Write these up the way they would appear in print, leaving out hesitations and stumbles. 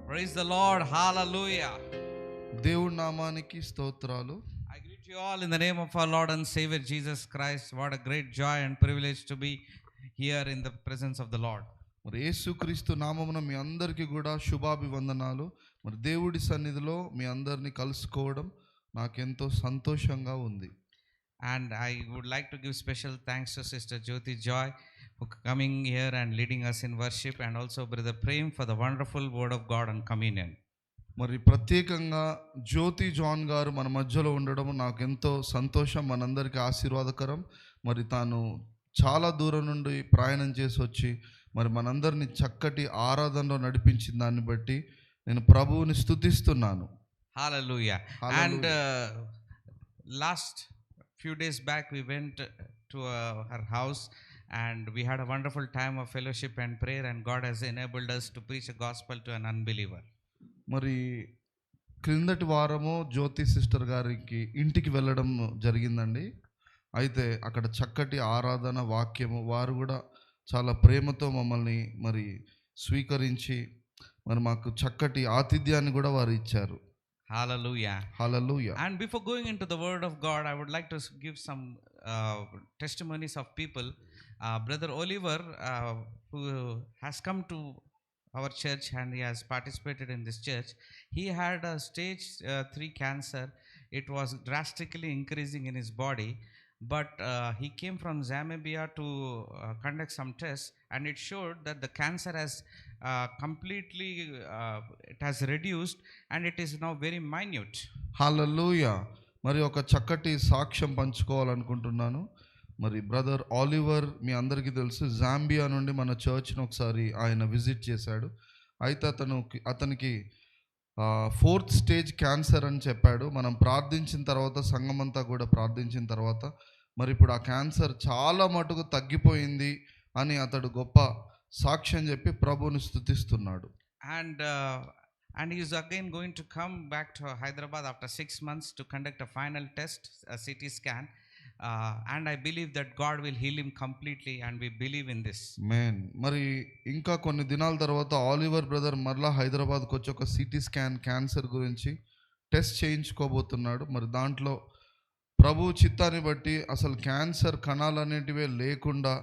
Praise the Lord. Hallelujah. దేవుడి నామానికి స్తోత్రాలు. I greet you all in the name of our Lord and Savior Jesus Christ. What a great joy and privilege to be here in the presence of the Lord. మరి యేసుక్రీస్తు నామమున మీ అందరికీ కూడా శుభాభివందనాలు. మరి దేవుడి సన్నిధిలో మీ అందరిని కలుసుకోవడం నాకెంతో సంతోషంగా ఉంది. And I would like to give special thanks to Sister Jyoti Joy for coming here and leading us in worship, and also Brother Prem for the wonderful word of God and communion. మరి ప్రత్యేకంగా జ్యోతి John గారు మన మధ్యలో ఉండడం నాకెంతో సంతోషం, మనందరికీ ఆశీర్వాదకరం. మరి తాను చాలా దూరం నుండి ప్రయాణం చేసి వచ్చి మరి మనందరినీ చక్కటి ఆరాధనలో నడిపించిన దాన్ని బట్టి నేను ప్రభువుని స్తుతిస్తున్నాను. Hallelujah. And last few days back we went to her house and we had a wonderful time of fellowship and prayer, and God has enabled us to preach a gospel to an unbeliever. మరి క్రిందటి వారము జ్యోతి sister గారికి ఇంటికి వెళ్ళడం జరిగిందండి. అయితే అక్కడ చక్కటి ఆరాధన వాక్యము, వారు కూడా చాలా ప్రేమతో మమ్మల్ని మరి స్వీకరించి మరి మాకు చక్కటి ఆతిథ్యాన్ని కూడా వారు ఇచ్చారు. Hallelujah. Hallelujah. And before going into the word of God, I would like to give some testimonies of people. Brother Oliver, who has come to our church and he has participated in this church, he had a stage 3 cancer. It was drastically increasing in his body, but he came from Zambia to conduct some tests, and it showed that the cancer has completely it has reduced and it is now very minute. హల్లెలూయా. మరి ఒక చక్కటి సాక్ష్యం పంచుకోవాలనుకుంటున్నాను. మరి brother Oliver మీ అందరికీ తెలుసు, Zambia నుండి మన చర్చ్ను ఒకసారి ఆయన విజిట్ చేశాడు. అయితే అతనికి 4th స్టేజ్ క్యాన్సర్ అని చెప్పాడు. మనం ప్రార్థించిన తర్వాత, సంఘమంతా కూడా ప్రార్థించిన తర్వాత మరి ఇప్పుడు ఆ క్యాన్సర్ చాలా మటుకు తగ్గిపోయింది అని అతడు గొప్ప సాక్ష్యం చెప్పి ప్రభువుని స్తుతిస్తున్నాడు. And he is again going to come back to Hyderabad after 6 months to conduct a final test, a CT scan. And I believe that God will heal him completely, and we believe in this. Amen. మరి ఇంకా కొన్ని దినాల తర్వాత Oliver brother మరలా హైదరాబాద్కి వచ్చి ఒక CT scan cancer గురించి టెస్ట్ చేయించుకోబోతున్నాడు. మరి దాంట్లో ప్రభు చిత్తాన్ని బట్టి అసలు క్యాన్సర్ కణాలు అనేటివే లేకుండా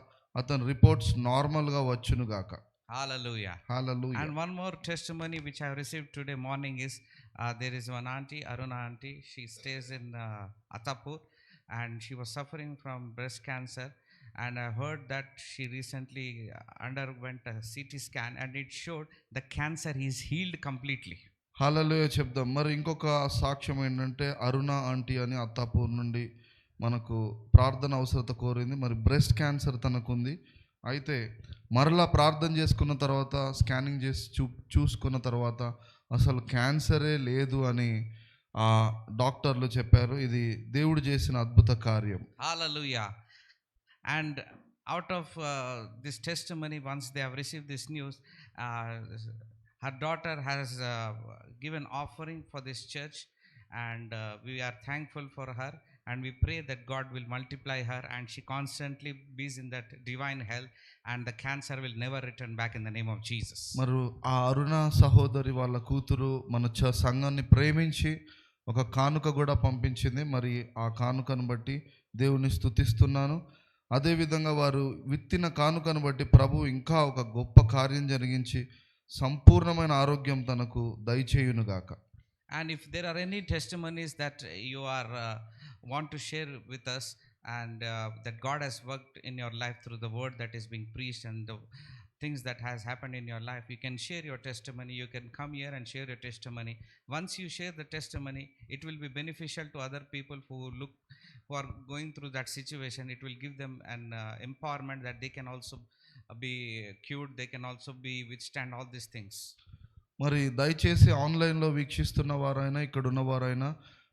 అతని రిపోర్ట్స్ నార్మల్గా వచ్చునుగాక. Hallelujah. Hallelujah. And one more testimony which I have received today morning is there is one auntie, Aruna auntie. She stays in Attapur, and she was suffering from breast cancer, and I heard that she recently underwent a CT scan and it showed the cancer is healed completely. హల్లెలూయా చెప్దాం. మరి ఇంకొక సాక్ష్యం ఏంటంటే అరుణ aunty అని అత్తాపూర్ నుండి మనకు ప్రార్థన అవసరత కోరింది. మరి బ్రెస్ట్ క్యాన్సర్ తనకుంది. అయితే మరలా ప్రార్థన చేసుకున్న తర్వాత, స్కానింగ్ చేసి చూసుకున్న తర్వాత అసలు క్యాన్సరే లేదు అని డాక్టర్లు చెప్పారు. ఇది దేవుడు చేసిన అద్భుత కార్యం. Hallelujah. And out of this testimony, once they have received this news, her daughter has given offering for this church, and we are thankful for her, and we pray that God will multiply her and she constantly be in that divine health, and the cancer will never return back in the name of Jesus. మరి ఆ అరుణ సహోదరి వాళ్ళ కూతురు మన సంఘాన్ని ప్రేమించి ఒక కానుక కూడా పంపించింది. మరి ఆ కానుకను బట్టి దేవుని స్తుతిస్తున్నాను. అదేవిధంగా వారు విత్తిన కానుకను బట్టి ప్రభు ఇంకా ఒక గొప్ప కార్యం జరిగించి సంపూర్ణమైన ఆరోగ్యం తనకు దయచేయునుగాక. And if there are any testimonies that you are want to share with us, and that God has worked in your life through the word that is being preached and the things that has happened in your life, you can share your testimony. You can come here and share your testimony. Once you share the testimony, it will be beneficial to other people who are going through that situation. It will give them an empowerment that they can also be cured, they can also be withstand all these things. మరి దయచేసి ఆన్లైన్లో వీక్షిస్తున్న వారైనా ఇక్కడ ఉన్నవారైనా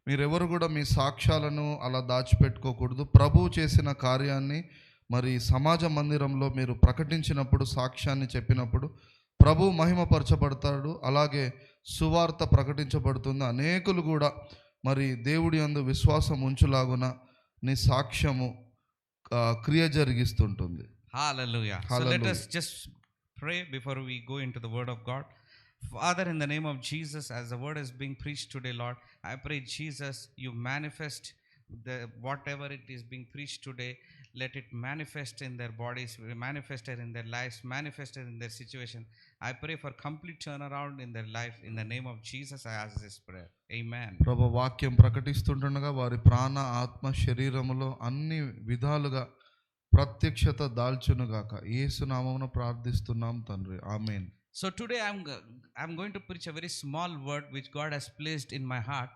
మీరెవరు కూడా మీ సాక్ష్యాలను అలా దాచిపెట్టుకోకూడదు. ప్రభువు చేసిన కార్యాన్ని మరి సమాజ మందిరంలో మీరు ప్రకటించినప్పుడు, సాక్ష్యాన్ని చెప్పినప్పుడు ప్రభు మహిమపరచబడతాడు. అలాగే సువార్త ప్రకటించబడుతుంది. అనేకులు కూడా మరి దేవుడి యందు విశ్వాసం ఉంచులాగున నీ సాక్ష్యము క్రియ జరిగిస్తుంటుంది. Hallelujah. So let us just pray before we go into the word of God. Father, in the name of Jesus, as the word is being preached today, Lord, I pray, Jesus, you manifest the whatever it is being preached today. Let it manifest in their bodies, manifested in their lives, manifested in their situation. I pray for complete turnaround in their life. In the name of Jesus, I ask this prayer. Amen. ప్రభు వాక్యం ప్రకటిస్తుండగా వారి ప్రాణ ఆత్మ శరీరములో అన్ని విధాలుగా ప్రత్యక్షత దాల్చునుగాక యేసు నామమున ప్రార్థిస్తున్నాం తండ్రి ఆమేన్. So today I'm going to preach a very small word which God has placed in my heart.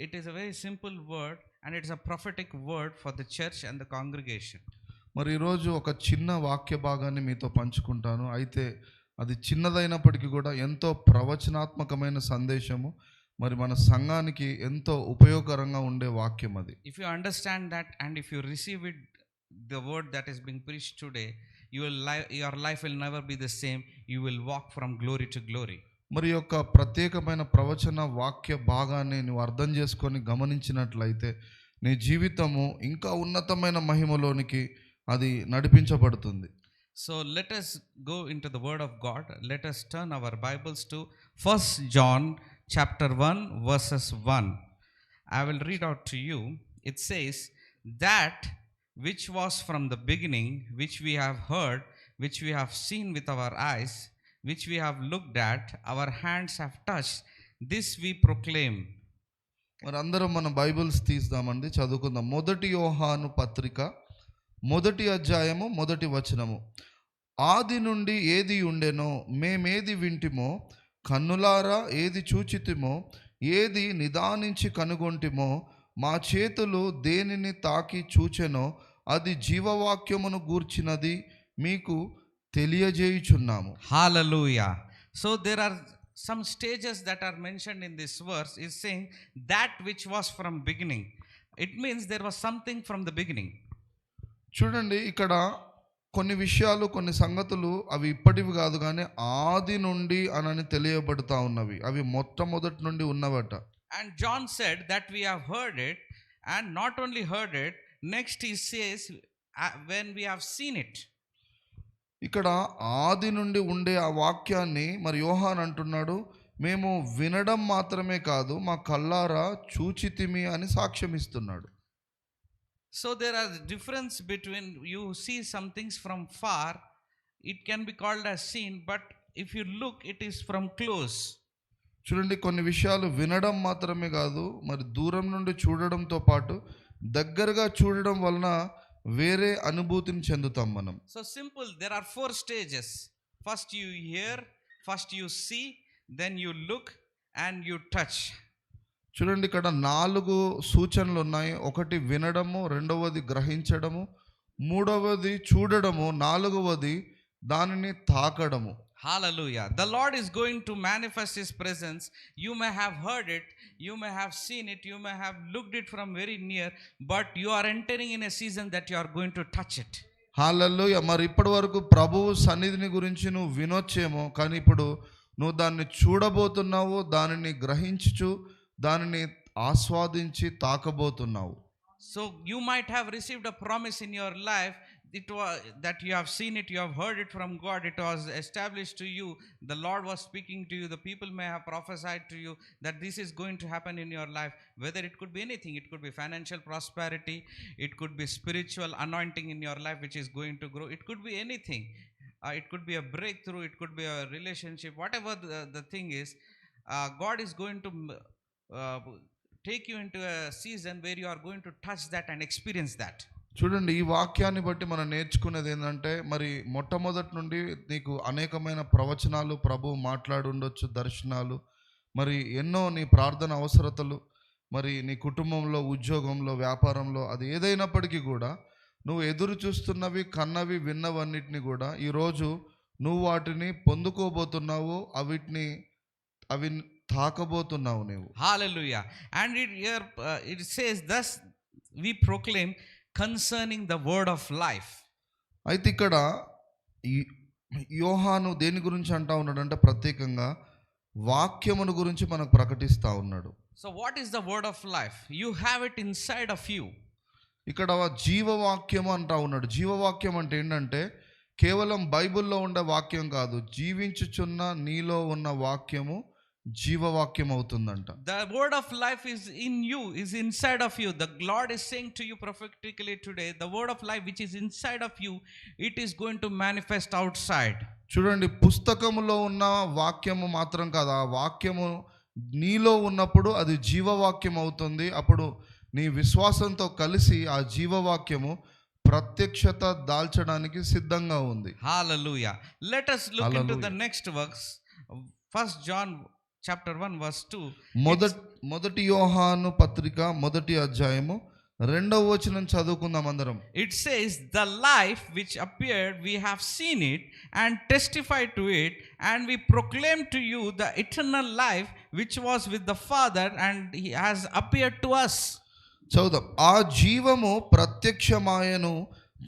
It is a very simple word and it is a prophetic word for the church and the congregation. మరి ఈరోజు ఒక చిన్న వాక్య భాగాన్ని మీతో పంచుకుంటాను. అయితే అది చిన్నదైనప్పటికీ కూడా ఎంతో ప్రవచనాత్మకమైన సందేశము, మరి మన సంఘానికి ఎంతో ఉపయోగకరంగా ఉండే వాక్యం అది. If you understand that and if you receive it, the word that is being preached today, your life will never be the same. You will walk from glory to glory. మరి యొక్క ప్రత్యేకమైన ప్రవచన వాక్య భాగాన్ని నువ్వు అర్థం చేసుకొని గమనించినట్లయితే నీ జీవితము ఇంకా ఉన్నతమైన మహిమలోనికి అది నడిపించబడుతుంది. So let us go into the word of God. Let us turn our Bibles to 1 John chapter 1 verses 1. I will read out to you. It says, that which was from the beginning, which we have heard, which we have seen with our eyes, which we have looked at, our hands have touched, this we proclaim. మరి అందరం మన Bibles తీద్దామండి, చదువుకుందాం. మొదటి యోహాను పత్రిక 1వ అధ్యాయము 1వ వచనము. ఆది నుండి ఏది ఉండెనో, మేమేది వింటిమో, కన్నులారా ఏది చూచితిమో, ఏది నిదానించి కనుగొంటిమో, మా చేతులు దేనిని తాకి చూచెనో అది జీవవాక్యమును గూర్చినది మీకు తెలియజేయుచున్నాము. Hallelujah. So there are some stages that are mentioned in this verse. Is saying that which was from beginning. It means there was something from the beginning. చూడండి, ఇక్కడ కొన్ని విషయాలు, కొన్ని సంగతులు అవి ఇప్పటివి కాదు కానీ ఆది నుండి అనని తెలియబడతా ఉన్నవి. అవి మొట్టమొదటి నుండి ఉన్నవట. And John said that we have heard it, and not only heard it, next he says when we have seen it. ఇక్కడ ఆది నుండి ఉండే ఆ వాక్యాన్ని మరి యోహాన్ అంటున్నాడు, మేము వినడం మాత్రమే కాదు మా కళ్ళారా చూచితిమి అని సాక్ష్యం ఇస్తున్నాడు. So there are difference between you see some things from far, it can be called as seen, but if you look it is from close. చూడండి, కొన్ని విషయాలు వినడం మాత్రమే కాదు, మరి దూరం నుండి చూడడంతో పాటు దగ్గరగా చూడడం వలన వేరే అనుభూతిని చెందుతాం మనం. So simple, there are 4 stages. First you hear, first you see, then you look and you touch. చూడండి, ఇక్కడ 4 సూచనలు ఉన్నాయి. ఒకటి వినడము, రెండవది గ్రహించడము, మూడవది చూడడము, నాలుగవది దానిని తాకడము. Hallelujah. The Lord is going to manifest His presence. You may have heard it, you may have seen it, you may have looked it from very near, but you are entering in a season that you are going to touch it. హల్లెలూయా. మరి ఇప్పటి వరకు ప్రభువు సన్నిధిని గురించి నువ్వు వినొచ్చేమో, కానీ ఇప్పుడు నువ్వు దాన్ని చూడబోతున్నావు, దానిని గ్రహించుచు దానిని ఆస్వాదించి తాకబోతున్నావు. So you might have received a promise in your life. It was that you have seen it, you have heard it from God, it was established to you, the Lord was speaking to you, the people may have prophesied to you that this is going to happen in your life. Whether it could be anything, it could be financial prosperity, it could be spiritual anointing in your life which is going to grow, it could be anything. It could be a breakthrough, it could be a relationship, whatever the thing is, God is going to take you into a season where you are going to touch that and experience that. చూడండి, ఈ వాక్యాన్ని బట్టి మనం నేర్చుకునేది ఏంటంటే, మరి మొట్టమొదటి నుండి నీకు అనేకమైన ప్రవచనాలు ప్రభు మాట్లాడి ఉండొచ్చు, దర్శనాలు, మరి ఎన్నో నీ ప్రార్థన అవసరతలు, మరి నీ కుటుంబంలో, ఉద్యోగంలో, వ్యాపారంలో, అది ఏదైనప్పటికీ కూడా నువ్వు ఎదురు చూస్తున్నవి, కన్నవి, విన్నవన్నిటిని కూడా ఈరోజు నువ్వు వాటిని పొందుకోబోతున్నావు, అవి తాకబోతున్నావు నువ్వు. Hallelujah. And it says, thus we proclaim concerning the word of life. అయితే ఇక్కడ యోహాను దేని గురించి అంటా ఉన్నాడు అంటే, ప్రత్యేకంగా వాక్యమును గురించి మనకు ప్రకటిస్తా ఉన్నాడు. So what is the word of life? You have it inside of you. ఇక్కడ జీవవాక్యము అంటా ఉన్నాడు. జీవవాక్యం అంటే ఏంటంటే, కేవలం బైబిల్లో ఉండే వాక్యం కాదు, జీవించుచున్న నీలో ఉన్న వాక్యము జీవవాక్యం అవుతుందంట. The word of life is in you, is inside of you. The Lord is saying to you prophetically today, the word of life which is inside of you, it is going to manifest outside. చూడండి, పుస్తకములో ఉన్న వాక్యము మాత్రం కాదు, ఆ వాక్యము నీలో ఉన్నప్పుడు అది జీవవాక్యం అవుతుంది. అప్పుడు నీ విశ్వాసంతో కలిసి ఆ జీవవాక్యము ప్రత్యక్షత దాల్చడానికి సిద్ధంగా ఉంది. Hallelujah. Let us look into the Hallelujah. next verse. 1 John chapter 1 verse 2. మొదటి యోహాను పత్రిక 1వ అధ్యాయము 2వ వచనం చదువుకుందాం అందరం. It says, the life which appeared, we have seen it and testified to it, and we proclaim to you the eternal life which was with the Father and he has appeared to us. చదువుదాం. ఆ జీవము ప్రత్యక్షమాయను,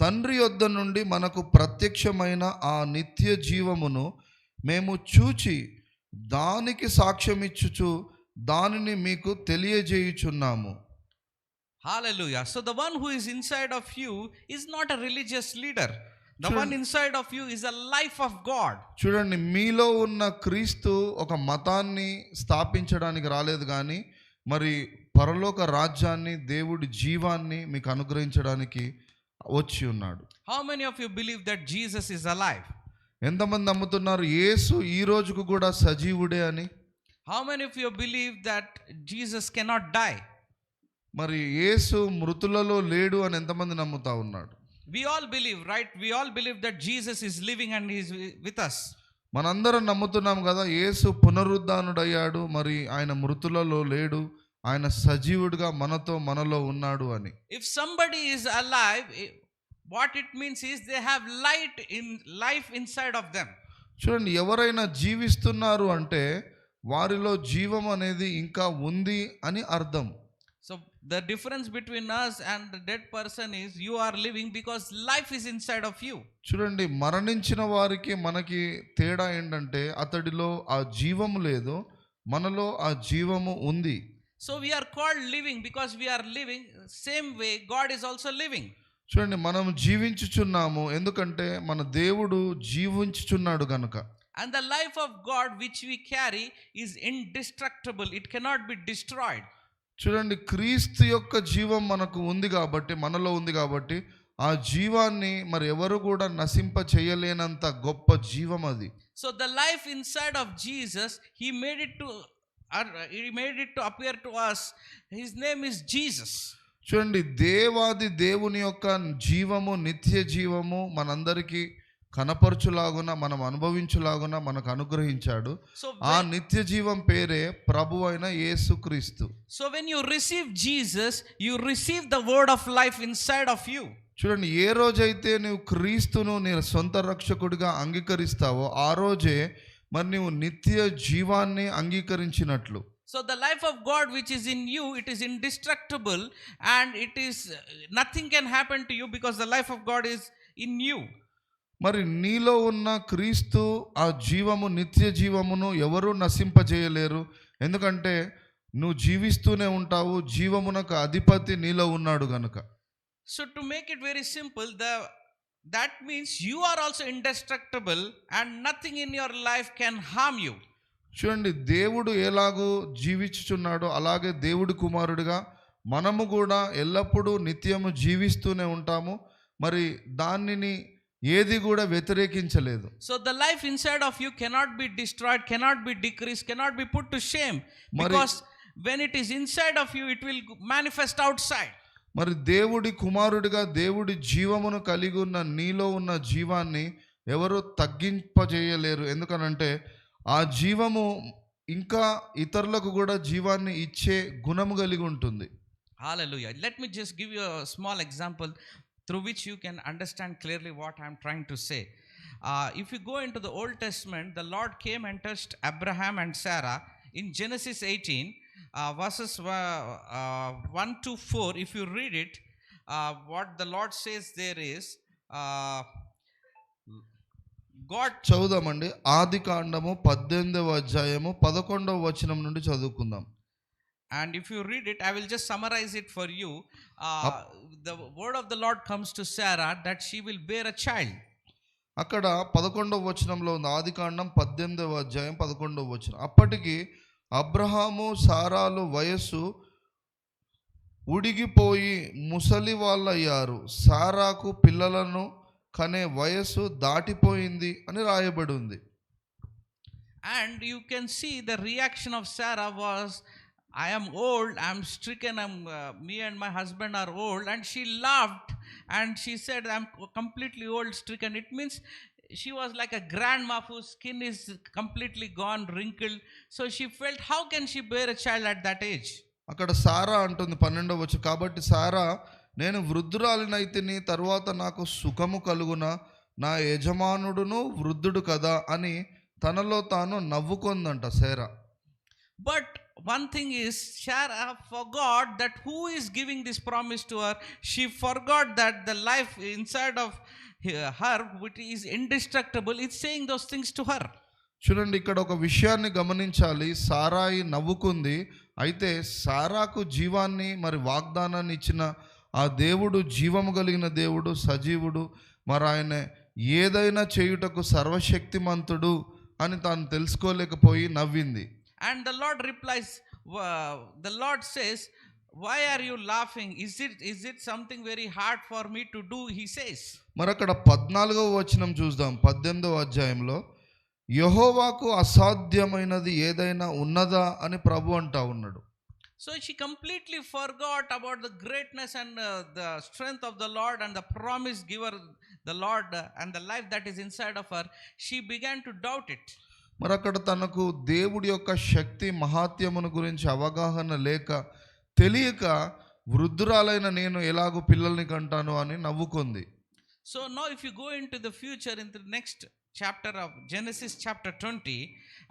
తండ్రి యొద్ద నుండి మనకు ప్రత్యక్షమైన ఆ నిత్య జీవమును మేము చూచి దానికి సాక్ష్యమిచ్చుచు దానిని మీకు తెలియజేయుచున్నాము. Hallelujah. So the one who is inside of you is not a religious leader. The one inside of you is a life of God. చూడండి, మీలో ఉన్న క్రీస్తు ఒక మతాన్ని స్థాపించడానికి రాలేదు, కానీ మరి పరలోక రాజ్యాన్ని, దేవుడి జీవాన్ని మీకు అనుగ్రహించడానికి వచ్చి ఉన్నాడు. How many of you believe that Jesus is alive? ఎంతమంది నమ్ముతున్నారు యేసు ఈ రోజుకు కూడా సజీవుడే అని? How many of you believe that Jesus cannot die? మరి యేసు మృతులలో లేడు అని ఎంతమంది నమ్ముతా ఉన్నాడు? We all believe, right? We all believe that Jesus is living and he is with us. మనందరం నమ్ముతున్నాం కదా, యేసు పునరుద్ధానుడయ్యాడు, మరి ఆయన మృతులలో లేడు, ఆయన సజీవుడిగా మనలో ఉన్నాడు అని. If somebody is alive, what it means is they have life inside of them. చూడండి, ఎవరైనా జీవిస్తున్నారు అంటే వారిలో జీవం అనేది ఇంకా ఉంది అని అర్థం. So the difference between us and the dead person is you are living because life is inside of you. చూడండి, మరణించిన వారికి మనకి తేడా ఏంటంటే అతడిలో ఆ జీవము లేదు, మనలో ఆ జీవము ఉంది. So we are called living because we are living same way God is also living. చూడండి, మనం జీవించుచున్నాము ఎందుకంటే మన దేవుడు జీవించుచున్నాడు గనుక. And the life of God which we carry is indestructible. It cannot be destroyed. చూడండి, క్రీస్తు యొక్క జీవం మనకు ఉంది కాబట్టి, మనలో ఉంది కాబట్టి, ఆ జీవాన్ని మరి ఎవరు కూడా నశింప చేయలేనంత గొప్ప జీవం అది. So the life inside of Jesus, he made it to appear to us. His name is Jesus. చూడండి, దేవాది దేవుని యొక్క జీవము, నిత్య జీవము మనందరికీ కనపరచులాగున, మనం అనుభవించులాగున మనకు అనుగ్రహించాడు. ఆ నిత్య జీవం పేరే ప్రభు అయిన యేసుక్రీస్తు. So when you receive Jesus, you receive the word of life inside of you. చూడండి, ఏ రోజైతే నువ్వు క్రీస్తును నీ సొంత రక్షకుడిగా అంగీకరిస్తావో ఆ రోజే మరి నువ్వు నిత్య జీవాన్ని అంగీకరించినట్లు. So the life of God which is in you, it is indestructible and it is nothing can happen to you because the life of God is in you. మరి నీలో ఉన్న క్రీస్తు ఆ జీవము, నిత్య జీవమును ఎవరు నశింపజేయలేరు, ఎందుకంటే నువ్వు జీవిస్తూనే ఉంటావు, జీవమునకు అధిపతి నీలో ఉన్నాడు గనుక. So to make it very simple, that means you are also indestructible and nothing in your life can harm you. చూడండి, దేవుడు ఎలాగో జీవించుచున్నాడో అలాగే దేవుడి కుమారుడిగా మనము కూడా ఎల్లప్పుడూ నిత్యము జీవిస్తూనే ఉంటాము. మరి దానిని ఏది కూడా వ్యతిరేకించలేదు. So the life inside of you cannot be destroyed, cannot be decreased, cannot be put to shame, because when it is inside of you, it will manifest outside. మరి దేవుడి కుమారుడిగా దేవుడి జీవమును కలిగి ఉన్న నీలో ఉన్న జీవాన్ని ఎవరు తగ్గింపజేయలేరు, ఎందుకనంటే ఆ జీవము ఇంకా ఇతరులకు కూడా జీవాన్ని ఇచ్చే గుణము కలిగి ఉంటుంది. Hallelujah. Let me just give you a small example through which you can understand clearly what I am trying to say. If you go into the Old Testament, the Lord came and touched Abraham and Sarah in Genesis 18, verses 1 to 4. If you read it, what the Lord says there is, God. చదువుదామండి. ఆది కాండము 18వ అధ్యాయము 11వ వచనం నుండి చదువుకుందాం. And if you read it, I will just summarize it for you. The word of the Lord comes to Sarah that she will bear a child. అక్కడ 11వ వచనంలో ఉంది, ఆదికాండం 18వ అధ్యాయం 11వ వచనం. అప్పటికి అబ్రహాము సారాలు వయస్సు ఉడిగిపోయి ముసలి వాళ్ళయ్యారు, సారాకు పిల్లలను కనే వయస్సు దాటిపోయింది అని రాయబడి ఉంది. And you can see the reaction of Sarah was, I am old, I am stricken, me and my husband are old. And she laughed and she said, I am completely old, stricken. It means she was like a grandma whose skin is completely gone, wrinkled. So she felt, how can she bear a child at that age? అక్కడ సారా అంటుంది 12వ వచనం, కాబట్టి సారా నేను వృద్ధురాలినైతిని, తరువాత నాకు సుఖము కలుగున, నా యజమానుడును వృద్ధుడు కదా అని తనలో తాను నవ్వుకుందంట సేరా. But one thing is, Sarah forgot that who is giving this promise to her. She forgot that the life inside of her, which is indestructible, is saying those things to her. చూడండి, ఇక్కడ ఒక విషయాన్ని గమనించాలి. సారాయి నవ్వుకుంది, అయితే సారాకు జీవాన్ని మరి వాగ్దానాన్ని ఇచ్చిన ఆ దేవుడు జీవము కలిగిన దేవుడు, సజీవుడు, మరి ఆయన ఏదైనా చేయుటకు సర్వశక్తిమంతుడు అని తాను తెలుసుకోలేకపోయి నవ్వింది. And the Lord replies, the Lord says, why are you laughing? Is it something very hard for me to do? He says. మరి అక్కడ 14వ వచనం చూద్దాం. 18వ అధ్యాయంలో, యెహోవాకు అసాధ్యమైనది ఏదైనా ఉన్నదా అని ప్రభు అంటా ఉన్నాడు. So she completely forgot about the greatness and the strength of the Lord and the promise giver, the Lord, and the life that is inside of her. She began to doubt it. మరి అక్కడ తనకు దేవుడి యొక్క శక్తి మహాత్యమును గురించి అవగాహన లేక, తెలియక, వృద్ధురాలైన నేను ఎలాగో పిల్లల్ని కంటాను అని నవ్వుకుంది. So now if you go into the future, in the next chapter of Genesis chapter 20,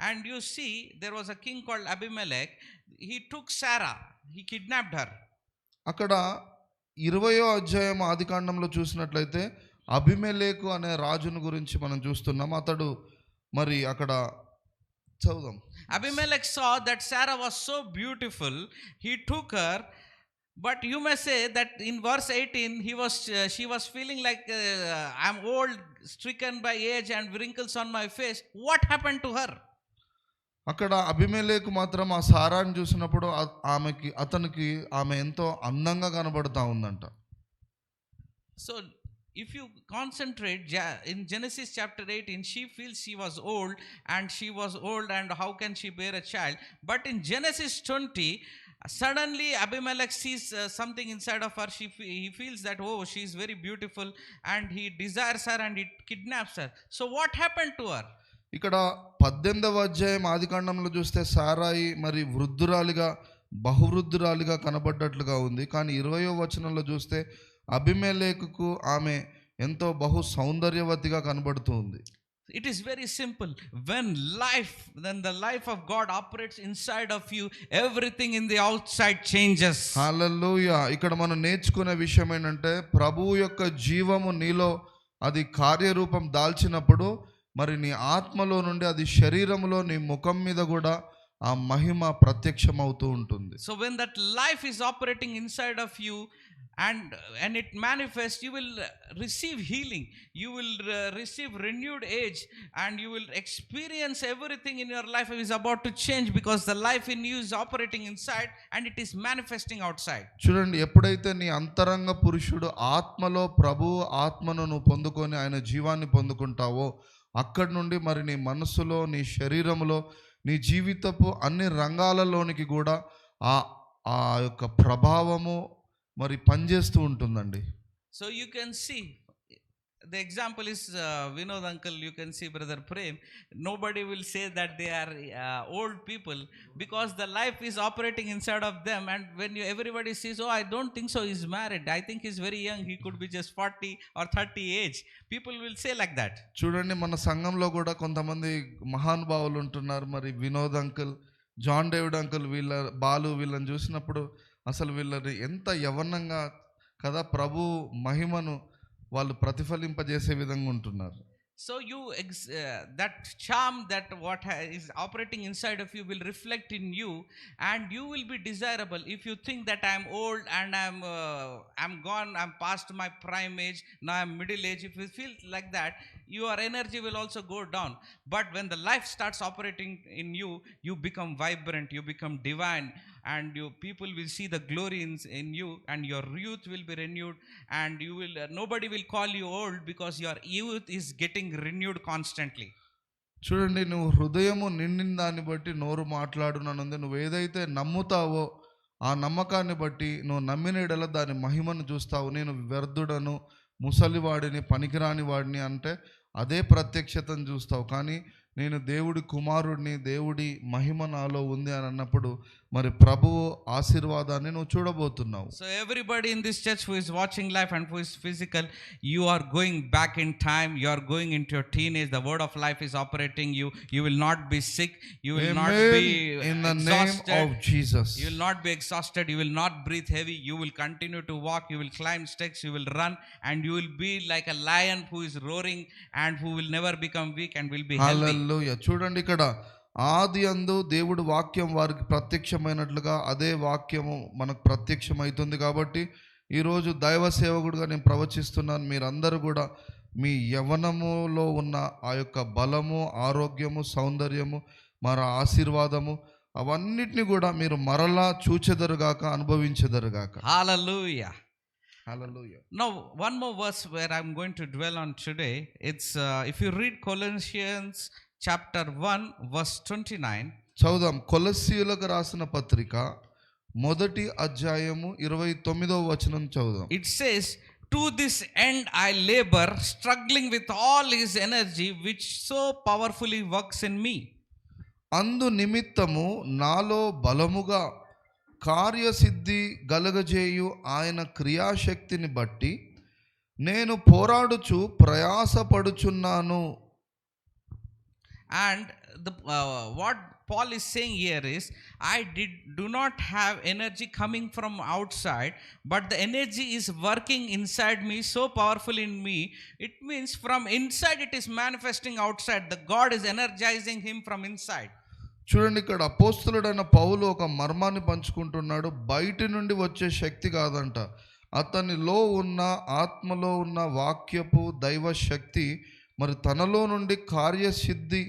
and you see there was a king called Abimelech. He took Sarah, he kidnapped her. అక్కడ 20వ అధ్యాయం ఆదికాండంలో చూసినట్లయితే అబిమెలెకు అనే రాజును గురించి మనం చూస్తున్నాం. అతడు మరి అక్కడ చదువుదాం. Abimelech saw that Sarah was so beautiful, he took her. But you may say that in verse 18, she was feeling like, I'm old, stricken by age and wrinkles on my face. What happened to her? అక్కడ అబిమెలెకు మాత్రం ఆ సారాన్ని చూసినప్పుడు అతనికి ఆమె ఎంతో అందంగా కనబడతా ఉందంట. So if you concentrate in Genesis chapter 18, she feels she was old and how can she bear a child? But in Genesis 20, suddenly Abimelech sees something inside of her. He feels that, oh, she is very beautiful, and he desires her and he kidnaps her. So what happened to her? ఇక్కడ 18వ అధ్యాయం ఆదికాండంలో చూస్తే సారాయి మరి వృద్ధురాలిగా, బహువృద్ధురాలిగా కనబడ్డట్లుగా ఉంది. కానీ 20వ వచనంలో చూస్తే అబిమెలెకుకు ఆమె ఎంతో బహు సౌందర్యవతిగా కనబడుతూ ఉంది. It is very simple. When the life of God operates inside of you, everything in the outside changes. హల్లెలూయా. ఇక్కడ మనం నేర్చుకునే విషయం ఏంటంటే, ప్రభువు యొక్క జీవము నీలో అది కార్యరూపం దాల్చినప్పుడు మరి నీ ఆత్మలో నుండి అది శరీరములో, నీ ముఖం మీద కూడా ఆ మహిమ ప్రత్యక్షమవుతూ ఉంటుంది. So when that life is operating inside of you and it manifests, you will receive healing, you will receive renewed age, and you will experience everything in your life is about to change, because the life in you is operating inside and it is manifesting outside. చూడండి, ఎప్పుడైతే నీ అంతరంగ పురుషుడు ఆత్మలో ప్రభువు ఆత్మను నువ్వు పొందుకొని ఆయన జీవాన్ని పొందుకుంటావో, అక్కడి నుండి మరి నీ మనసులో, నీ శరీరంలో, నీ జీవితపు అన్ని రంగాలలోనికి కూడా ఆ యొక్క ప్రభావము మరి పనిచేస్తూ ఉంటుందండి. So you can see, the example is Vinod uncle, you can see brother Prem. Nobody will say that they are old people, because the life is operating inside of them. And when everybody says, oh, I don't think so, he's married, I think he's very young, he could be just 40 or 30 age, people will say like that. చూడండి, మన సంఘంలో కూడా కొంతమంది మహానుభావులు ఉంటున్నారు. మరి Vinod uncle, John David uncle, Balu వీళ్ళని చూసినప్పుడు అసలు వీళ్ళని ఎంత యవ్వనంగా కదా ప్రభు మహిమను వాళ్ళు ప్రతిఫలింపజేసే విధంగా ఉంటున్నారు. So that charm that is operating inside of you will reflect in you, and you will be desirable. If you think that I'm old and I'm gone, I'm past my prime age, now I'm middle age, if you feel like that, your energy will also go down. But when the life starts operating in you, you become vibrant, you become divine, and you people will see the glory in you, and your youth will be renewed, and you will nobody will call you old, because your youth is getting renewed constantly. చూడండి, నువ్వు హృదయము నిండిన దాన్ని బట్టి నోరు మాట్లాడుననుంది. నువ్వు ఏదైతే నమ్ముతావో ఆ నమ్మకాన్ని బట్టి నువ్వు నమ్మిన యెడల దాని మహిమను చూస్తావు. నేను వ్యర్థుడను, ముసలివాడిని, పనికిరాని వాడిని అంటే అదే ప్రత్యక్షతను చూస్తావు. కానీ నేను దేవుడి కుమారుడిని, దేవుడి మహిమ నాలో ఉంది అని అన్నప్పుడు మరి ప్రభువు ఆశీర్వాదాన్ని నువ్వు చూడబోతున్నావు. So everybody in this church who is watching life and who is physical, you are going back in time, you are going into your teenage, the word of life is operating you. You will not be sick, you will not be in the exhausted. name of Jesus. You will not be exhausted, you will not breathe heavy, you will continue to walk, you will climb steps, you will run, and you will be like a lion who is roaring and who will never become weak and will be healthy. హల్లెలూయా. చూడండి, ఇక్కడ ఆది అందు దేవుడి వాక్యం వారికి ప్రత్యక్షమైనట్లుగా అదే వాక్యము మనకు ప్రత్యక్షమవుతుంది. కాబట్టి ఈరోజు దైవ సేవకుడుగా నేను ప్రవచిస్తున్నాను, మీరందరూ కూడా మీ యవ్వనములో ఉన్న ఆ యొక్క బలము, ఆరోగ్యము, సౌందర్యము, మరి ఆశీర్వాదము అవన్నిటిని కూడా మీరు మరలా చూచెదరుగాక, అనుభవించెదరుగాక. Hallelujah. Hallelujah. Now, one more verse where I'm going to dwell on today. It's if you read Colossians chapter 1 verse 29. చదువుదాం. కొలస్సీయులకు రాసిన పత్రిక 1వ అధ్యాయము 29వ వచనం చదువుదాం. It says, "To this end I labor, struggling with all his energy, which so powerfully works in me." అందు నిమిత్తము నాలో బలముగా కార్యసిద్ధి గలగజేయు ఆయన క్రియాశక్తిని బట్టి నేను పోరాడుచు ప్రయాసపడుచున్నాను. And what Paul is saying here is, I do not have energy coming from outside, but the energy is working inside me so powerful in me. It means from inside it is manifesting outside. The God is energizing him from inside. చూడండి, ఇక్కడ అపోస్తలుడైన పౌలు ఒక మర్మాన్ని పంచుకుంటున్నాడు. బయటి నుండి వచ్చే శక్తి కాదంట, అతనిలో ఉన్న ఆత్మలో ఉన్న వాక్యపు దైవ శక్తి మరి తనలో నుండి కార్యసిద్ధి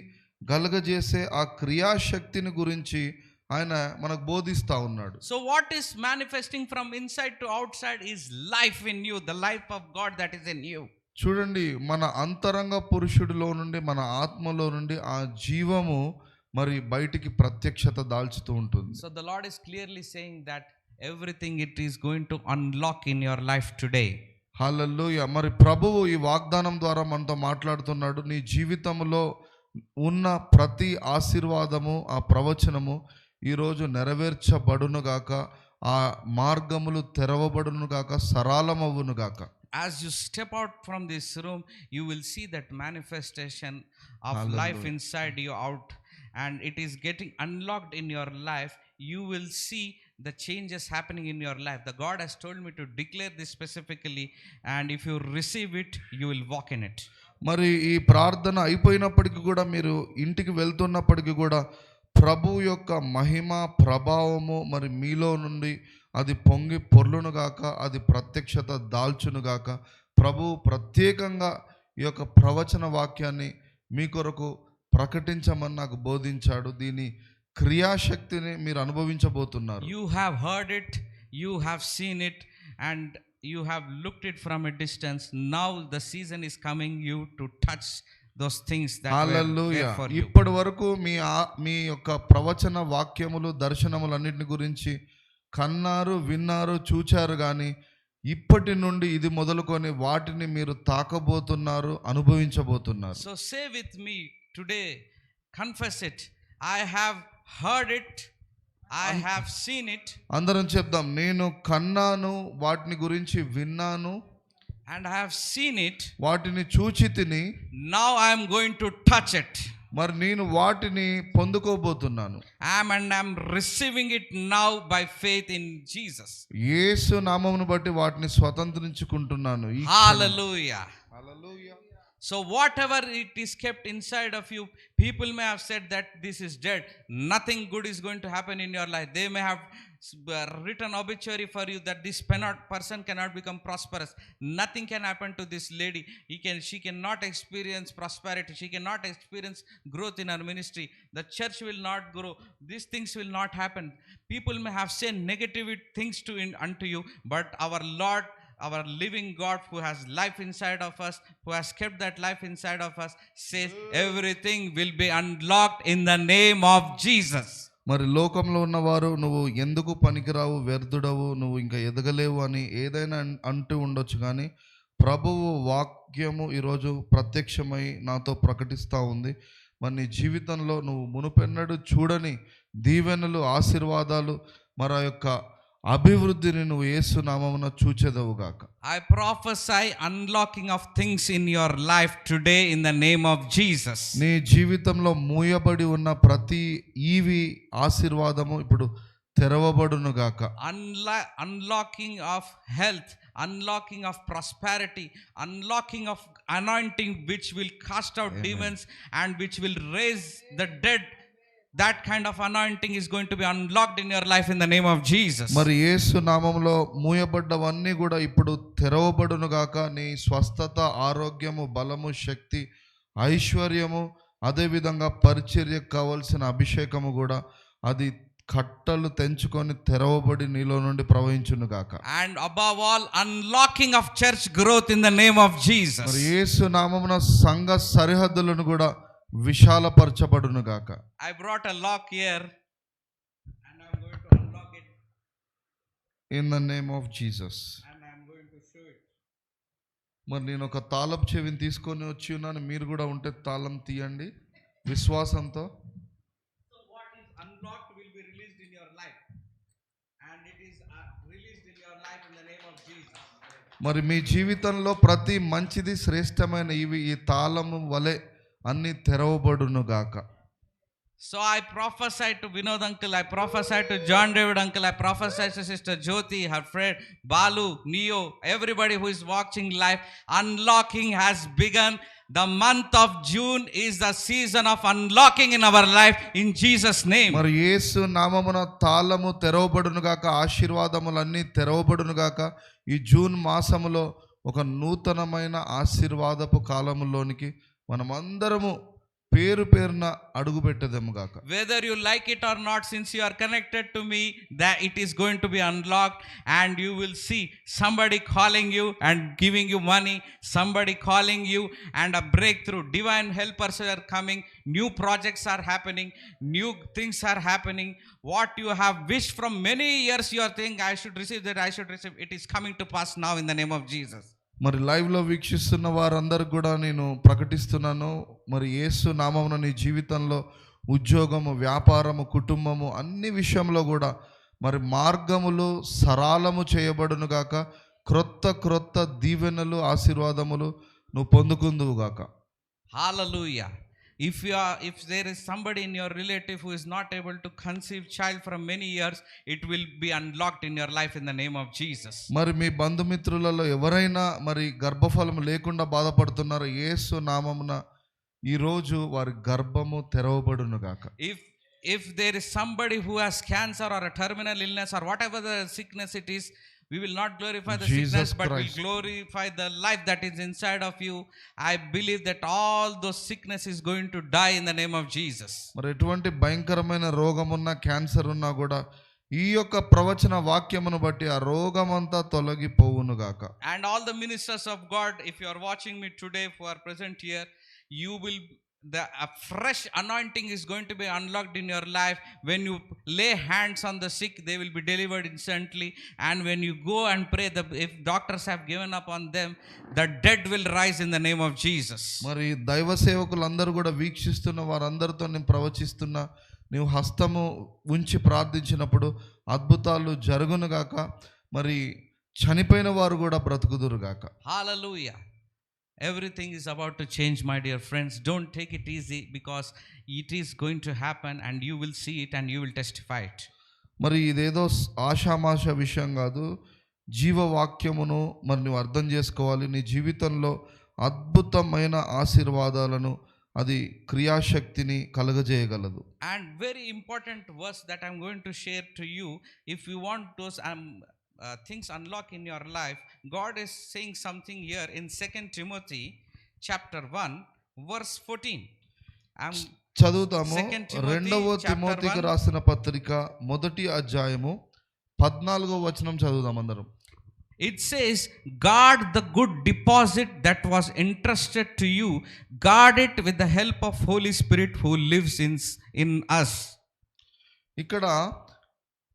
గలగజేసే ఆ క్రియాశక్తిని గురించి ఆయన మనకు బోధిస్తూ ఉన్నాడు. So what is manifesting from inside to outside is life in you, the life of God that is in you. చూడండి, మన అంతరంగ పురుషుడిలో నుండి, మన ఆత్మలో నుండి ఆ జీవము మరి బయటికి ప్రత్యక్షత దాల్చుతూ ఉంటుంది. So the Lord is clearly saying that everything it is going to unlock in your life today. హల్లెలూయా. మరి ప్రభువు ఈ వాగ్దానం ద్వారా మనతో మాట్లాడుతున్నాడు. నీ జీవితంలో ఉన్న ప్రతి ఆశీర్వాదము, ఆ ప్రవచనము ఈరోజు నెరవేర్చబడునుగాక, ఆ మార్గములు తెరవబడునుగాక, సరళమవునుగాక. As you step out from this room, you will see that manifestation of Hallelujah. life inside you out, and it is getting unlocked in your life. You will see the changes happening in your life. The God has told me to declare this specifically, and if you receive it, you will walk in it. మరి ఈ ప్రార్థన అయిపోయినప్పటికీ కూడా, మీరు ఇంటికి వెళ్తున్నప్పటికీ కూడా ప్రభు యొక్క మహిమ ప్రభావము మరి మీలో నుండి అది పొంగి పొర్లునుగాక, అది ప్రత్యక్షత దాల్చునుగాక. ప్రభు ప్రత్యేకంగా ఈ యొక్క ప్రవచన వాక్యాన్ని మీ కొరకు ప్రకటించమని నాకు బోధించాడు. దీని క్రియాశక్తిని మీరు అనుభవించబోతున్నారు. You have heard it, you have seen it, and you have looked it from a distance. Now the season is coming you to touch those things that were there for you. ఇప్పటి వరకు మీ యొక్క ప్రవచన వాక్యములు, దర్శనములన్నిటిని గురించి కన్నారు, విన్నారు, చూచారు, కానీ ఇప్పటి నుండి ఇది మొదలుకొని వాటిని మీరు తాకబోతున్నారు, అనుభవించబోతున్నారు. So say with me today, confess it. I have heard it, I have seen it. అందరం చెప్దాం, నేను కన్నాను, వాటిని గురించి విన్నాను, and I have seen it. వాటిని చూచితిని. Now I am going to touch it. మరి నేను వాటిని పొందుకోబోతున్నాను. I'm receiving it now by faith in Jesus. యేసు నామమును బట్టి వాటిని స్వతంత్రించుకుంటున్నాను. Hallelujah. Hallelujah. So whatever it is kept inside of you, people may have said that this is dead, nothing good is going to happen in your life. They may have written obituary for you that this person cannot become prosperous, nothing can happen to this lady, she cannot experience prosperity, she cannot experience growth in her ministry, the church will not grow, these things will not happen. People may have said negative things unto you, but our Lord, our living God who has life inside of us, who has kept that life inside of us, says everything will be unlocked in the name of Jesus. మరి లోకంలో ఉన్నవారు నువ్వు ఎందుకు పనికిరావు, వ్యర్థుడవు, నువ్వు ఇంకా ఎదగలేవు అని ఏదైనా అంటూ ఉండొచ్చు, కానీ ప్రభువు వాక్యము ఈరోజు ప్రత్యక్షమై నాతో ప్రకటిస్తూ ఉంది. మరి నీ జీవితంలో నువ్వు మునుపెన్నడు చూడని దీవెనలు, ఆశీర్వాదాలు, మరి ఆ యొక్క అభివృద్ధిని నువ్వు యేసు నామమున చూచెదవుగాక. I prophesy unlocking of things in your life today in the name of Jesus. నీ జీవితంలో మూయబడి ఉన్న ప్రతి ఈవి ఆశీర్వాదము ఇప్పుడు తెరవబడును గాక. Unlocking of health, unlocking of prosperity, unlocking of anointing which will cast out demons and which will raise the dead. That kind of anointing is going to be unlocked in your life in the name of Jesus. మరి యేసు నామములో మూయబడ్డవన్నీ కూడా ఇప్పుడు తెరవబడును గాక. నీ స్వస్థత, ఆరోగ్యము, బలము, శక్తి, ఐశ్వర్యము, అదే విధంగా పరిచర్యకు కావాల్సిన అభిషేకము కూడా అది కట్టలు తెంచుకొని తెరవబడి నీలో నుండి ప్రవహించును గాక. And above all, unlocking of church growth in the name of Jesus. మరి యేసు నామమున సంఘ సరిహద్దులను కూడా విశాలపరచబడును గాక. I brought a lock here and I'm going to unlock it in the name of Jesus. and I'm going to show it. మరి నేను ఒక తాళం చెవిని తీసుకొని వచ్చి ఉన్నాను, మీరు కూడా ఉంటే తాళం తీయండి విశ్వాసంతో. So what is unlocked will be released in your life, and it is released in your life in the name of Jesus. మరి మీ జీవితంలో ప్రతి మంచిది, శ్రేష్టమైన ఇవి ఈ తాళము వలె అన్ని తెరవబడును గాక. So I prophesy to Vinod uncle, I prophesy to John David uncle, I prophesy to sister Jyoti, her friend Balu, Neo, everybody who is watching live. Unlocking has begun. The month of June is the season of unlocking in our life in Jesus name. మరి యేసు నామమున తాళము తెరవబడును గాక, ఆశీర్వాదములన్నీ తెరవబడును గాక. ఈ June మాసములో ఒక నూతనమైన ఆశీర్వాదపు కాలములోనికి మనమందరము పేరు పేరున అడుగు పెట్టదము గాక. Whether you like it or not, since you are connected to me, that it is going to be unlocked, and you will see somebody calling you and giving you money, somebody calling you and a breakthrough. Divine helpers are coming, new projects are happening, new things are happening. What you have wished from many years, you are thinking, I should receive that, I should receive. It is coming to pass now in the name of Jesus. మరి లైవ్లో వీక్షిస్తున్న వారందరికి కూడా నేను ప్రకటిస్తున్నాను, మరి యేసు నామమున నీ జీవితంలో ఉద్యోగము, వ్యాపారము, కుటుంబము అన్ని విషయంలో కూడా మరి మార్గములు సరళము చేయబడును గాక. క్రొత్త దీవెనలు, ఆశీర్వాదములు నువ్వు పొందుకుందువు గాక. Hallelujah. If there is somebody in your relative who is not able to conceive child from many years, it will be unlocked in your life in the name of Jesus. మరి మీ బంధుమిత్రులలో ఎవరైనా మరి గర్భఫలం లేకుండా బాధపడుతున్నారో యేసు నామమున ఈ రోజు వారి గర్భము తెరవబడును గాక. If there is somebody who has cancer or a terminal illness or whatever the sickness it is, we will not glorify the Jesus sickness, but Christ. will glorify the life that is inside of you. I believe that all those sickness is going to die in the name of Jesus. మరి ఎటువంటి భయంకరమైన రోగమున్నా, cancer ఉన్నా కూడా ఈ యొక్క ప్రవచన వాక్యమును బట్టి ఆ రోగమంతా తొలగిపోవును గాక. And all the ministers of God, if you are watching me today, who are present here, you will a fresh anointing is going to be unlocked in your life. When you lay hands on the sick, they will be delivered instantly, and when you go and pray, if doctors have given up on them, the dead will rise in the name of Jesus. మరి దైవ సేవకులందరూ కూడా వీక్షిస్తున్న వారందరితో నేను ప్రవచిస్తున్నా, నీవు హస్తము ఉంచి ప్రార్థించినప్పుడు అద్భుతాలు జరుగును గాక. మరి చనిపోయిన వారు కూడా బ్రతుకుదురు గాక. Hallelujah. Everything is about to change, my dear friends. Don't take it easy, because it is going to happen and you will see it and you will testify it. మరి ఇదేదో ఆషామాష విషయం కాదు, జీవవాక్యమును మరి నువ్వు అర్థం చేసుకోవాలి. నీ జీవితంలో అద్భుతమైన ఆశీర్వాదాలను, అది క్రియాశక్తిని కలుగజేయగలదు. And very important verse that I'm going to share to you, if you want those things unlock in your life, God is saying something here in 2 Timothy chapter 1 verse 14. చదువుతాము. 2 Timothy 2వ chapter తిమోతికి 1. రాసిన పత్రిక 1వ అధ్యాయము 14వ వచనం చదువుదాం అందరం. It says, guard the good deposit that was entrusted to you, guard it with the help of Holy Spirit who lives in us. ఇక్కడ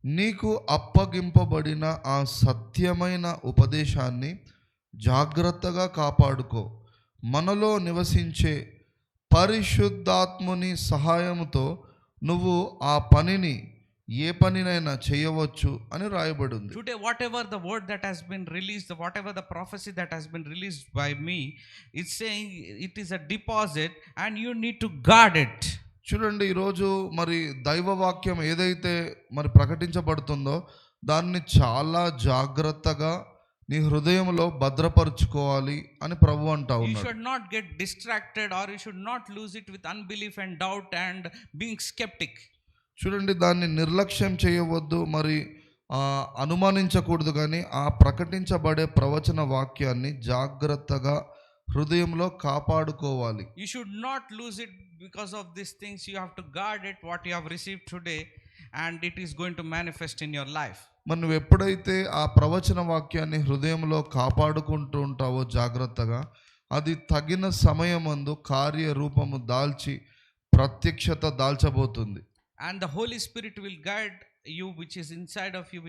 నీకు అప్పగింపబడిన ఆ సత్యమైన ఉపదేశాన్ని జాగ్రత్తగా కాపాడుకో. మనలో నివసించే పరిశుద్ధాత్ముని సహాయముతో నువ్వు ఆ పనిని, ఏ పనినైనా చేయవచ్చు అని రాయబడి ఉంది. Today, whatever the word that has been released, whatever the prophecy that has been released by me, it's saying it is a deposit and you need to guard it. చూడండి, ఈరోజు మరి దైవ వాక్యం ఏదైతే మరి ప్రకటించబడుతుందో దాన్ని చాలా జాగ్రత్తగా నీ హృదయంలో భద్రపరుచుకోవాలి అని ప్రభు అంటా You ఉన్నాడు. should not get distracted, or you should not lose it with unbelief and doubt and being skeptic. చూడండి, దాన్ని నిర్లక్ష్యం చేయవద్దు, మరి అనుమానించకూడదు. కానీ ఆ ప్రకటించబడే ప్రవచన వాక్యాన్ని జాగ్రత్తగా హృదయంలో కాపాడుకోవాలి. You should not lose it because of these things. You have to guard it, what you have received today, and it is going to manifest in your life. మరి నువ్వు ఎప్పుడైతే ఆ ప్రవచన వాక్యాన్ని హృదయంలో కాపాడుకుంటూ ఉంటావో జాగ్రత్తగా, అది తగిన సమయమందు కార్యరూపము దాల్చి ప్రత్యక్షత దాల్చబోతుంది. And the Holy Spirit will guide you, which is inside of you,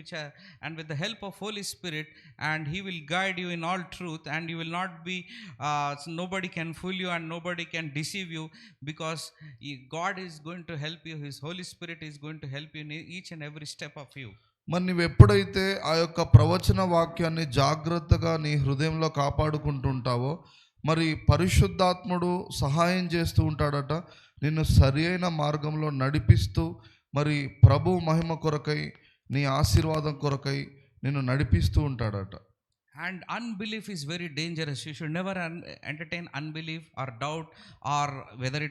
and with the help of Holy Spirit, and He will guide you in all truth, and you will not be nobody can fool you and nobody can deceive you, because God is going to help you. His Holy Spirit is going to help you in each and every step of you. మరి నువ్వు ఎప్పుడైతే ఆ యొక్క ప్రవచన వాక్యాన్ని జాగ్రత్తగా నీ హృదయంలో కాపాడుకుంటుంటావో, మరి పరిశుద్ధాత్ముడు సహాయం చేస్తూ ఉంటాడట, నిన్ను సరి అయిన మార్గంలో నడిపిస్తూ, మరి ప్రభు మహిమ కొరకై, నీ ఆశీర్వాదం కొరకై నిన్ను నడిపిస్తూ ఉంటాడట. And unbelief is very dangerous. You should never entertain unbelief or doubt, or whether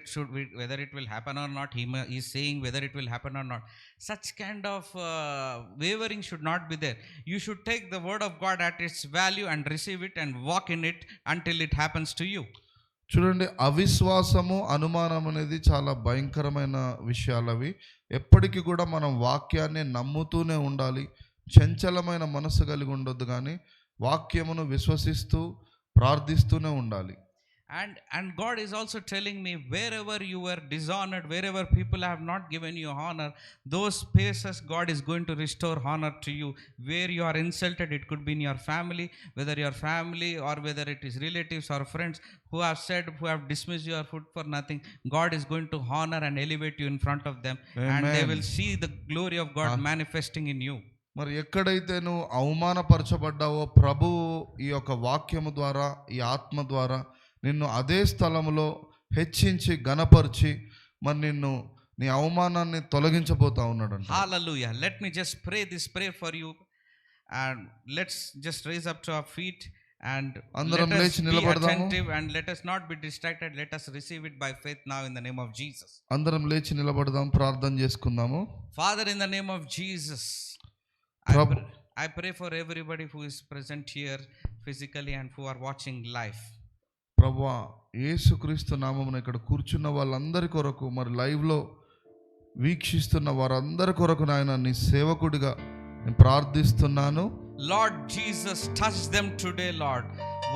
it will happen or not. He is saying whether it will happen or not. Such kind of wavering should not be there. You should take the word of God at its value and receive it and walk in it until it happens to you. చూడండి, అవిశ్వాసము, అనుమానం అనేది చాలా భయంకరమైన విషయాలు. అవి ఎప్పటికీ కూడా మనం వాక్యాన్ని నమ్ముతూనే ఉండాలి. చంచలమైన మనసు కలిగి ఉండొద్దు, కానీ వాక్యమును విశ్వసిస్తూ ప్రార్థిస్తూనే ఉండాలి. And God is also telling me, wherever you were dishonored, wherever people have not given you honor, those places God is going to restore honor to you. Where you are insulted, it could be in your family, whether your family or whether it is relatives or friends who have said, who have dismissed your food for nothing, God is going to honor and elevate you in front of them. Amen. And they will see the glory of God manifesting in you. మరి ఎక్కడైతే నువ్వు అవమానపరచబడ్డావో, ప్రభువు ఈ యొక్క వాక్యము ద్వారా, ఈ ఆత్మ ద్వారా నిన్ను అదే స్థలంలో హెచ్చించి ఘనపరిచి మరి నిన్ను నీ అవమానాన్ని తొలగించబోతా ఉన్నాడు. హల్లెలూయా. Let me just pray this prayer for you, and let's just raise up to our feet and అందరం లేచి be నిలబడదాము. attentive and let us not be distracted. Let us receive it by faith now in the name of Jesus. అందరం లేచి నిలబడదాం, ప్రార్థన చేసుకుందాము. Father, in the name of Jesus, I pray for everybody who is present here physically and who are watching live. ప్రభువా, యేసుక్రీస్తు నామమున ఇక్కడ కూర్చున్న వాళ్ళందరి కొరకు, మరి లైవ్లో వీక్షిస్తున్న వారందరి కొరకు నాయన నీ సేవకుడిగా నేను ప్రార్థిస్తున్నాను. Lord Jesus, touch them today, Lord.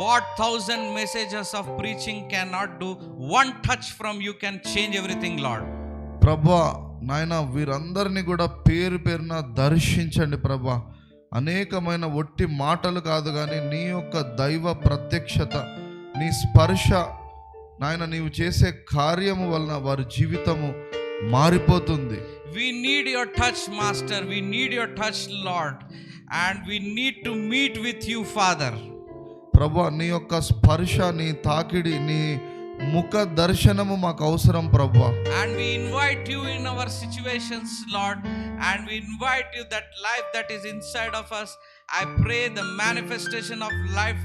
What 1,000 messages of preaching cannot do, one touch from you can change everything, Lord. ప్రభువా, నాయన వీరందరినీ కూడా పేరు పేరున దర్శించండి ప్రభా. అనేకమైన ఒట్టి మాటలు కాదు, కానీ నీ యొక్క దైవ ప్రత్యక్షత, నీ స్పర్శ నాయన, నీవు చేసే కార్యము వలన వారి జీవితము మారిపోతుంది. We need your touch, Master. We need your touch, Lord. And we need to meet with you, Father. ప్రభువా, నీ యొక్క స్పర్శ, నీ తాకిడి, నీ ముఖ దర్శనము మాకు అవసరం ప్రభువా. And we invite you in our situations, Lord. And we invite you that life that is inside of us. I pray the manifestation of life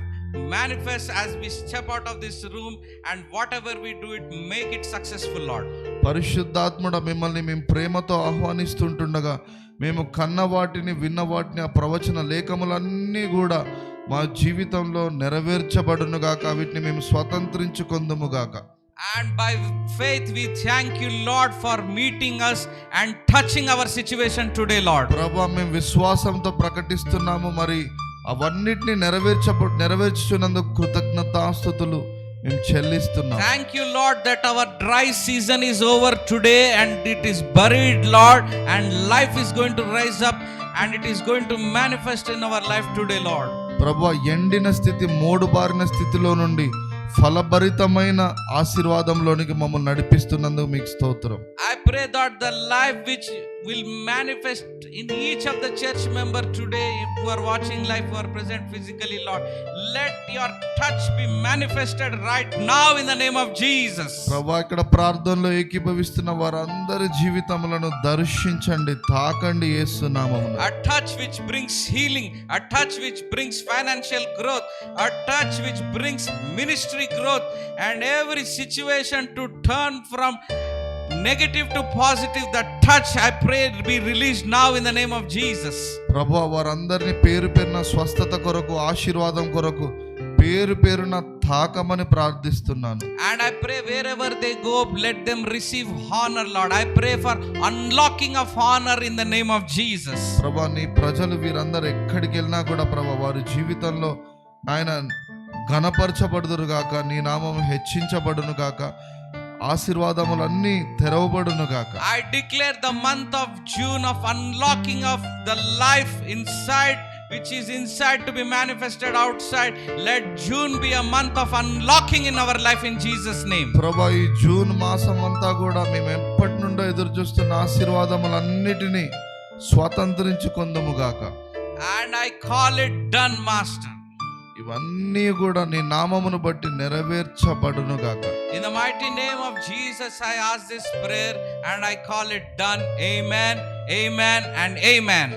manifest as we step out of this room, and whatever we do, it make it successful, Lord. పరిశుద్ధాత్ముడ మిమ్మల్ని మేము ప్రేమతో ఆహ్వానిస్తుంటుండగా మేము కన్న వాటిని విన్న వాటిని ఆ ప్రవచన లేఖములన్నీ కూడా మా జీవితంలో నెరవేర్చబడునుగాక, వీటిని మేము స్వతంత్రించుకొందుముగాక. And by faith we thank you, Lord, for meeting us and touching our situation today, Lord. ప్రభువా, మేము విశ్వాసంతో ప్రకటిస్తున్నాము, మరి అవన్నిటిని నెరవేర్చుచున్నందుకు కృతజ్ఞతాస్తుతులు మేము చెల్లిస్తున్నాం. Thank you, Lord, that our dry season is over today and it is buried, Lord, and life is going to rise up and it is going to manifest in our life today, Lord. ప్రభువా, ఎండిన స్థితి, మోడుబారిన స్థితిలో నుండి ఫలభరితమైన ఆశీర్వాదంలోనికి మమ్మల్ని నడిపిస్తున్నందుకు మీకు స్తోత్రం. I pray that the life which will manifest in each of the church member today, who are watching live, who are present physically, Lord, let your touch be manifested right now in the name of Jesus. ప్రభువా, ఇక్కడ ప్రార్థనలో ఏకీభవిస్తున్న వారందరి జీవితములను దర్శించండి, తాకండి యేసు నామమున. A touch which brings healing, a touch which brings financial growth, a touch which brings ministry growth, and every situation to turn from negative to positive. That touch, I pray, be released now in the name of Jesus. ప్రభువా, వారందరిని పేరు పేరున స్వస్థత కొరకు, ఆశీర్వాదం కొరకు పేరు పేరున తాకమని ప్రార్థిస్తున్నాను. And I pray wherever they go, let them receive honor, Lord. I pray for unlocking of honor in the name of Jesus. ప్రభువా, నీ ప్రజలు వీరందరూ ఎక్కడికి వెళ్ళినా కూడా ప్రభువా, వారి జీవితంలో ఆయన ఘనపరచబడుదురు గాక, నీ నామం హెచ్చించబడును గాక, ఆశీర్వాదములన్నీ తెరవబడును గాక. I declare the month of June of unlocking of the life inside, which is inside to be manifested outside. Let June be a month of unlocking in our life in Jesus name. ప్రభువా, ఈ June మాసం అంతా కూడా మేము ఎప్పటి నుండో ఎదురు చూస్తున్న ఆశీర్వాదములన్నిటినీ స్వతంత్రించుకొందుము గాక. And I call it done, Master. ఇవన్నీ కూడా నీ నామమును బట్టి నెరవేర్చబడును గాక. In the mighty name of Jesus, I ask this prayer and I call it done. Amen, amen, and amen.